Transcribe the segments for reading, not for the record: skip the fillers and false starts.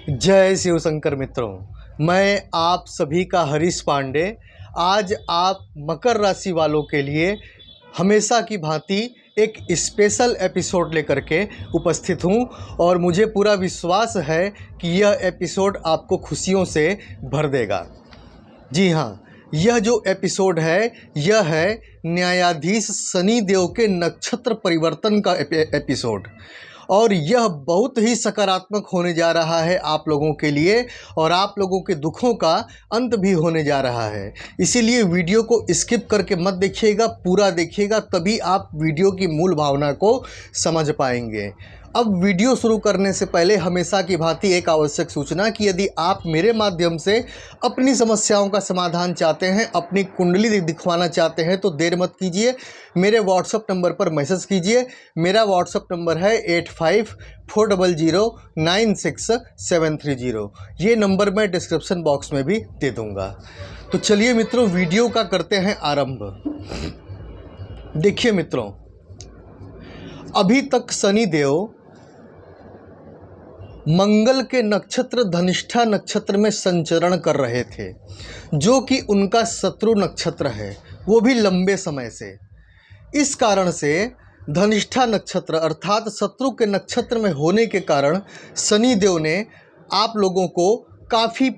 जय शिव शंकर मित्रों, मैं आप सभी का हरीश पांडे आज आप मकर राशि वालों के लिए हमेशा की भांति एक स्पेशल एपिसोड लेकर के उपस्थित हूं और मुझे पूरा विश्वास है कि यह एपिसोड आपको खुशियों से भर देगा। जी हाँ, यह जो एपिसोड है यह है न्यायाधीश शनि देव के नक्षत्र परिवर्तन का एपिसोड और यह बहुत ही सकारात्मक होने जा रहा है आप लोगों के लिए और आप लोगों के दुखों का अंत भी होने जा रहा है। इसीलिए वीडियो को स्किप करके मत देखिएगा, पूरा देखिएगा, तभी आप वीडियो की मूल भावना को समझ पाएंगे। अब वीडियो शुरू करने से पहले हमेशा की भांति एक आवश्यक सूचना कि यदि आप मेरे माध्यम से अपनी समस्याओं का समाधान चाहते हैं, अपनी कुंडली दिखवाना चाहते हैं तो देर मत कीजिए, मेरे व्हाट्सएप नंबर पर मैसेज कीजिए। मेरा व्हाट्सएप नंबर है 8540096730। ये नंबर मैं डिस्क्रिप्शन बॉक्स में भी दे दूँगा। तो चलिए मित्रों, वीडियो का करते हैं आरंभ। देखिए मित्रों, अभी तक शनि देव मंगल के नक्षत्र धनिष्ठा नक्षत्र में संचरण कर रहे थे, जो कि उनका शत्रु नक्षत्र है, वो भी लंबे समय से। इस कारण से धनिष्ठा नक्षत्र अर्थात शत्रु के नक्षत्र में होने के कारण शनि देव ने आप लोगों को काफ़ी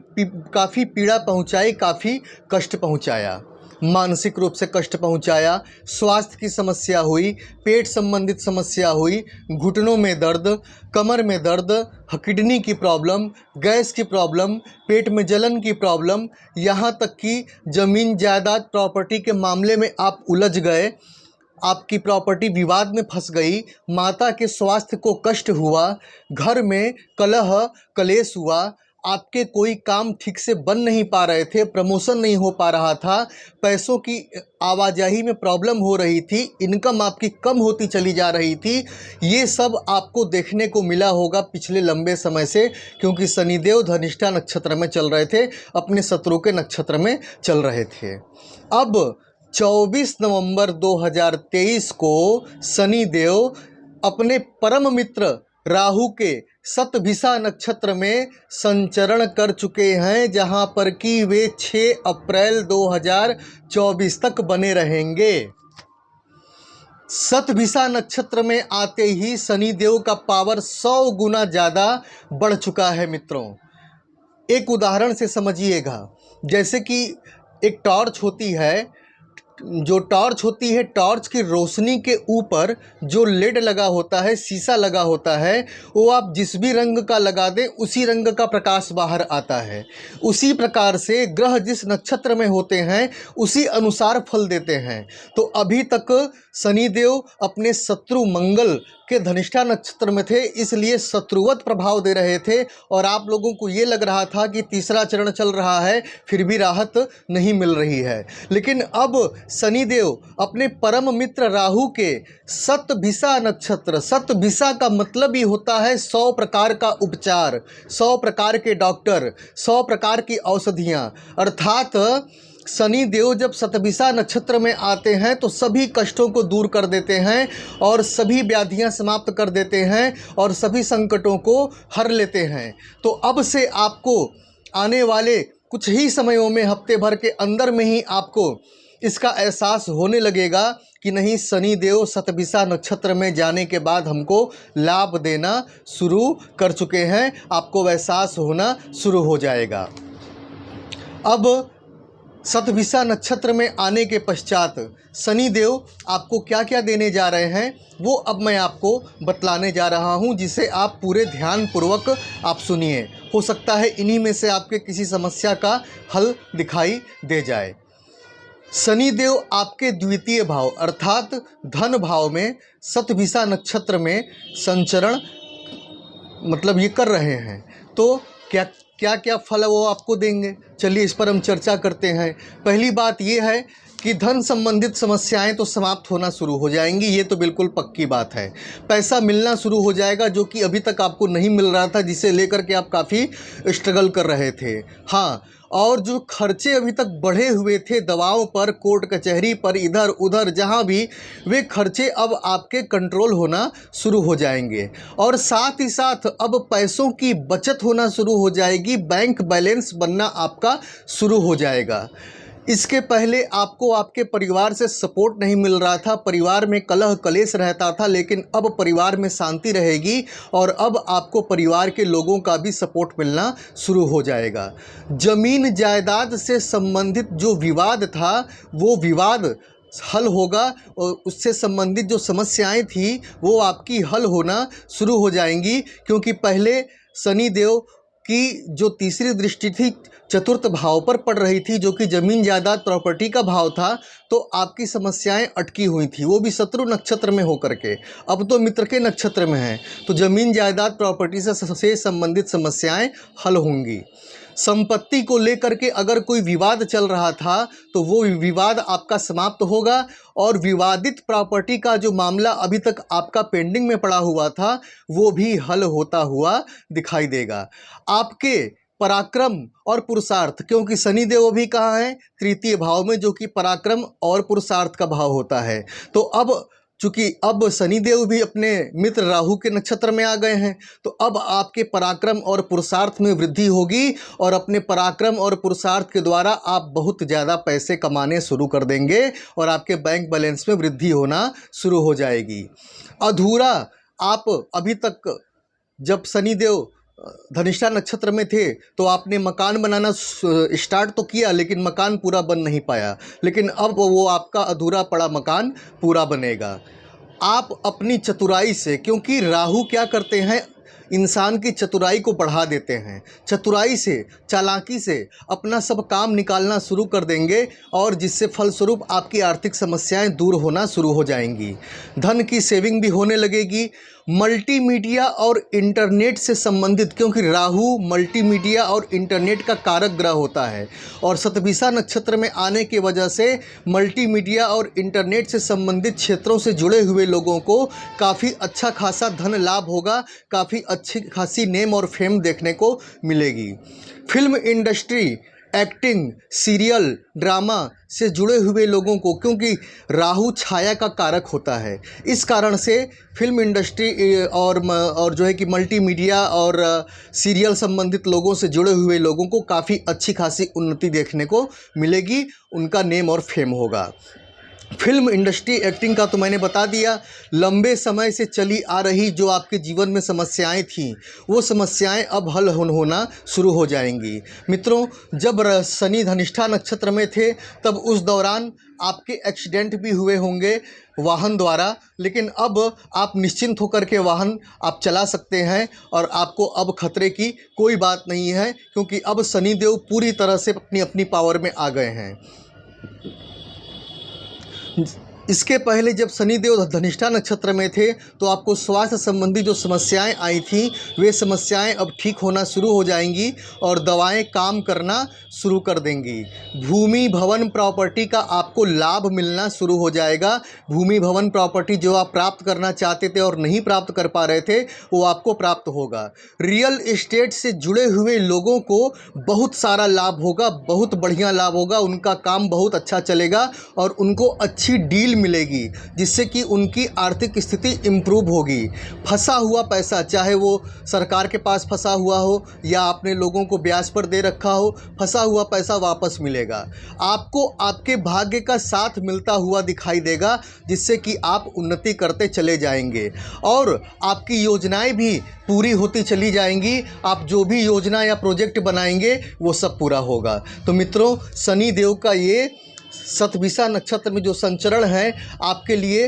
पीड़ा पहुंचाई, काफ़ी कष्ट पहुंचाया, मानसिक रूप से कष्ट पहुंचाया, स्वास्थ्य की समस्या हुई, पेट संबंधित समस्या हुई, घुटनों में दर्द, कमर में दर्द, किडनी की प्रॉब्लम, गैस की प्रॉब्लम, पेट में जलन की प्रॉब्लम, यहाँ तक कि ज़मीन जायदाद प्रॉपर्टी के मामले में आप उलझ गए, आपकी प्रॉपर्टी विवाद में फंस गई, माता के स्वास्थ्य को कष्ट हुआ, घर में कलह कलेश हुआ, आपके कोई काम ठीक से बन नहीं पा रहे थे, प्रमोशन नहीं हो पा रहा था, पैसों की आवाजाही में प्रॉब्लम हो रही थी, इनकम आपकी कम होती चली जा रही थी। ये सब आपको देखने को मिला होगा पिछले लंबे समय से, क्योंकि शनिदेव धनिष्ठा नक्षत्र में चल रहे थे, अपने शत्रु के नक्षत्र में चल रहे थे। अब 24 नवंबर 2023 को शनि देव अपने परम मित्र राहु के शतभिषा नक्षत्र में संचरण कर चुके हैं, जहां पर कि वे 6 अप्रैल 2024 तक बने रहेंगे। शतभिषा नक्षत्र में आते ही शनि देव का पावर 100 गुना ज़्यादा बढ़ चुका है मित्रों। एक उदाहरण से समझिएगा, जैसे कि एक टॉर्च होती है, जो टॉर्च होती है, टॉर्च की रोशनी के ऊपर जो लेड लगा होता है, शीशा लगा होता है, वो आप जिस भी रंग का लगा दें उसी रंग का प्रकाश बाहर आता है। उसी प्रकार से ग्रह जिस नक्षत्र में होते हैं उसी अनुसार फल देते हैं। तो अभी तक शनिदेव अपने शत्रु मंगल के धनिष्ठा नक्षत्र में थे, इसलिए शत्रुवत प्रभाव दे रहे थे और आप लोगों को ये लग रहा था कि तीसरा चरण चल रहा है फिर भी राहत नहीं मिल रही है। लेकिन अब शनिदेव अपने परम मित्र राहु के शतभिषा नक्षत्र, शतभिषा का मतलब ही होता है 100 प्रकार का उपचार, 100 प्रकार के डॉक्टर, 100 प्रकार की औषधियाँ, अर्थात शनि देव जब शतभिषा नक्षत्र में आते हैं तो सभी कष्टों को दूर कर देते हैं और सभी व्याधियां समाप्त कर देते हैं और सभी संकटों को हर लेते हैं। तो अब से आपको आने वाले कुछ ही समयों में, हफ्ते भर के अंदर में ही आपको इसका एहसास होने लगेगा कि नहीं, शनि देव शतभिषा नक्षत्र में जाने के बाद हमको लाभ देना शुरू कर चुके हैं। आपको एहसास होना शुरू हो जाएगा। अब शतभिषा नक्षत्र में आने के पश्चात शनि देव आपको क्या क्या देने जा रहे हैं वो अब मैं आपको बतलाने जा रहा हूं, जिसे आप पूरे ध्यानपूर्वक आप सुनिए। हो सकता है इन्हीं में से आपके किसी समस्या का हल दिखाई दे जाए। शनि देव आपके द्वितीय भाव अर्थात धन भाव में शतभिषा नक्षत्र में संचरण मतलब ये कर रहे हैं, तो क्या क्या फल वो आपको देंगे, चलिए इस पर हम चर्चा करते हैं। पहली बात ये है कि धन संबंधित समस्याएं तो समाप्त होना शुरू हो जाएंगी, ये तो बिल्कुल पक्की बात है। पैसा मिलना शुरू हो जाएगा जो कि अभी तक आपको नहीं मिल रहा था, जिसे लेकर के आप काफ़ी स्ट्रगल कर रहे थे। हाँ, और जो खर्चे अभी तक बढ़े हुए थे दवाओं पर, कोर्ट कचहरी पर, इधर उधर जहाँ भी, वे खर्चे अब आपके कंट्रोल होना शुरू हो जाएंगे। और साथ ही साथ अब पैसों की बचत होना शुरू हो जाएगी, बैंक बैलेंस बनना आपका शुरू हो जाएगा। इसके पहले आपको आपके परिवार से सपोर्ट नहीं मिल रहा था, परिवार में कलह कलेश रहता था, लेकिन अब परिवार में शांति रहेगी और अब आपको परिवार के लोगों का भी सपोर्ट मिलना शुरू हो जाएगा। ज़मीन जायदाद से संबंधित जो विवाद था वो विवाद हल होगा और उससे संबंधित जो समस्याएं थी वो आपकी हल होना शुरू हो जाएंगी, क्योंकि पहले शनिदेव की जो तीसरी दृष्टि थी चतुर्थ भाव पर पड़ रही थी, जो कि ज़मीन जायदाद प्रॉपर्टी का भाव था, तो आपकी समस्याएं अटकी हुई थी, वो भी शत्रु नक्षत्र में होकर के। अब तो मित्र के नक्षत्र में है, तो ज़मीन जायदाद प्रॉपर्टी से संबंधित समस्याएं हल होंगी। संपत्ति को लेकर के अगर कोई विवाद चल रहा था तो वो विवाद आपका समाप्त होगा और विवादित प्रॉपर्टी का जो मामला अभी तक आपका पेंडिंग में पड़ा हुआ था वो भी हल होता हुआ दिखाई देगा। आपके पराक्रम और पुरुषार्थ, क्योंकि शनिदेव भी कहाँ है, तृतीय भाव में, जो कि पराक्रम और पुरुषार्थ का भाव होता है। तो अब चूँकि अब शनिदेव भी अपने मित्र राहु के नक्षत्र में आ गए हैं, तो अब आपके पराक्रम और पुरुषार्थ में वृद्धि होगी और अपने पराक्रम और पुरुषार्थ के द्वारा आप बहुत ज़्यादा पैसे कमाने शुरू कर देंगे और आपके बैंक बैलेंस में वृद्धि होना शुरू हो जाएगी। अधूरा आप अभी तक, जब शनिदेव धनिष्ठा नक्षत्र में थे तो आपने मकान बनाना स्टार्ट तो किया, लेकिन मकान पूरा बन नहीं पाया, लेकिन अब वो आपका अधूरा पड़ा मकान पूरा बनेगा। आप अपनी चतुराई से, क्योंकि राहु क्या करते हैं, इंसान की चतुराई को बढ़ा देते हैं, चतुराई से, चालाकी से अपना सब काम निकालना शुरू कर देंगे और जिससे फलस्वरूप आपकी आर्थिक समस्याएं दूर होना शुरू हो जाएंगी। धन की सेविंग भी होने लगेगी। मल्टीमीडिया और इंटरनेट से संबंधित, क्योंकि राहु मल्टीमीडिया और इंटरनेट का कारक ग्रह होता है और शतभिषा नक्षत्र में आने की वजह से मल्टीमीडिया और इंटरनेट से संबंधित क्षेत्रों से जुड़े हुए लोगों को काफ़ी अच्छा खासा धन लाभ होगा, काफ़ी अच्छी खासी नेम और फेम देखने को मिलेगी। Film industry, acting, serial, drama से जुड़े हुए लोगों को, क्योंकि राहु छाया का कारक होता है, इस कारण से फिल्म इंडस्ट्री और जो है कि मल्टीमीडिया और सीरियल संबंधित लोगों से जुड़े हुए लोगों को काफ़ी अच्छी खासी उन्नति देखने को मिलेगी, उनका नेम और फेम होगा। फिल्म इंडस्ट्री, एक्टिंग का तो मैंने बता दिया। लंबे समय से चली आ रही जो आपके जीवन में समस्याएं थीं वो समस्याएं अब हल होना शुरू हो जाएंगी। मित्रों, जब शनि धनिष्ठा नक्षत्र में थे तब उस दौरान आपके एक्सीडेंट भी हुए होंगे वाहन द्वारा, लेकिन अब आप निश्चिंत होकर के वाहन आप चला सकते हैं और आपको अब खतरे की कोई बात नहीं है, क्योंकि अब शनिदेव पूरी तरह से अपनी पावर में आ गए हैं। इसके पहले जब शनिदेव धनिष्ठा नक्षत्र में थे तो आपको स्वास्थ्य संबंधी जो समस्याएं आई थीं वे समस्याएं अब ठीक होना शुरू हो जाएंगी और दवाएं काम करना शुरू कर देंगी। भूमि भवन प्रॉपर्टी का आपको लाभ मिलना शुरू हो जाएगा। भूमि भवन प्रॉपर्टी जो आप प्राप्त करना चाहते थे और नहीं प्राप्त कर पा रहे थे वो आपको प्राप्त होगा। रियल एस्टेट से जुड़े हुए लोगों को बहुत सारा लाभ होगा, बहुत बढ़िया लाभ होगा, उनका काम बहुत अच्छा चलेगा और उनको अच्छी डील मिलेगी जिससे कि उनकी आर्थिक स्थिति इम्प्रूव होगी। फंसा हुआ पैसा, चाहे वो सरकार के पास फंसा हुआ हो या आपने लोगों को ब्याज पर दे रखा हो, फंसा हुआ पैसा वापस मिलेगा। आपको आपके भाग्य का साथ मिलता हुआ दिखाई देगा जिससे कि आप उन्नति करते चले जाएंगे और आपकी योजनाएं भी पूरी होती चली जाएंगी। आप जो भी योजना या प्रोजेक्ट बनाएंगे वो सब पूरा होगा। तो मित्रों, शनि देव का ये शतभिषा नक्षत्र में जो संचरण है आपके लिए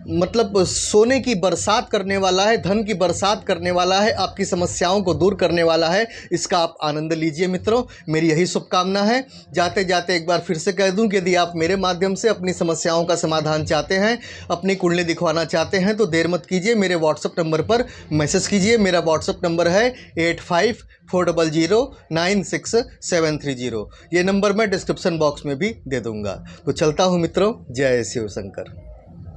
मतलब सोने की बरसात करने वाला है, धन की बरसात करने वाला है, आपकी समस्याओं को दूर करने वाला है। इसका आप आनंद लीजिए मित्रों, मेरी यही शुभकामना है। जाते जाते एक बार फिर से कह दूं कि यदि आप मेरे माध्यम से अपनी समस्याओं का समाधान चाहते हैं, अपनी कुंडली दिखवाना चाहते हैं, तो देर मत कीजिए, मेरे व्हाट्सअप नंबर पर मैसेज कीजिए। मेरा व्हाट्सअप नंबर है 8540096730। ये नंबर मैं डिस्क्रिप्शन बॉक्स में भी दे दूंगा। तो चलता हूँ मित्रों, जय शिव शंकर।